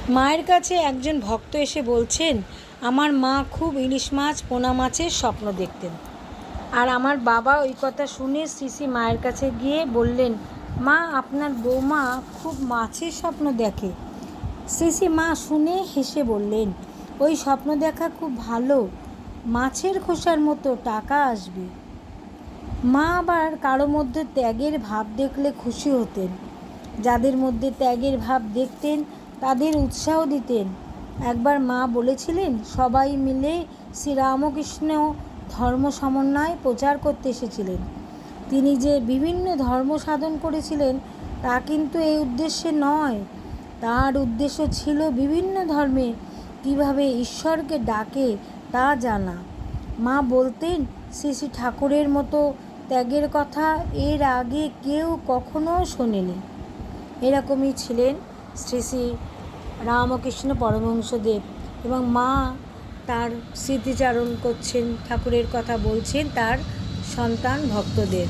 মায়ের কাছে একজন ভক্ত এসে বলছেন, আমার মা খুব ইলিশ মাছ পোনা মাছের স্বপ্ন দেখতেন। আর আমার বাবা ওই কথা শুনে শ্রী শ্রী মায়ের কাছে গিয়ে বললেন, মা আপনার বৌমা খুব মাছের স্বপ্ন দেখে। শ্রী শ্রী মা শুনে হেসে বললেন, ওই স্বপ্ন দেখা খুব ভালো, মাছের খোসার মতো টাকা আসবে। মা আবার কারো মধ্যে ত্যাগের ভাব দেখলে খুশি হতেন। যাদের মধ্যে ত্যাগের ভাব দেখতেন তাদের উৎসাহ দিতেন। একবার মা বলেছিলেন, সবাই মিলে শ্রীরামকৃষ্ণ ধর্ম সমন্বয় প্রচার করতে এসেছিলেন। তিনি যে বিভিন্ন ধর্ম সাধন করেছিলেন তা কিন্তু এই উদ্দেশ্যে নয়। তার উদ্দেশ্য ছিল বিভিন্ন ধর্মে কীভাবে ঈশ্বরকে ডাকে তা জানা। মা বলতেন, শ্রী শ্রী ঠাকুরের মতো ত্যাগের কথা এর আগে কেউ কখনো শোনেনি। এরকমই ছিলেন শ্রী শ্রী রামকৃষ্ণ পরমহংসদেব। এবং মা তার স্মৃতিচারণ করছেন, ঠাকুরের কথা বলছেন তার সন্তান ভক্তদের।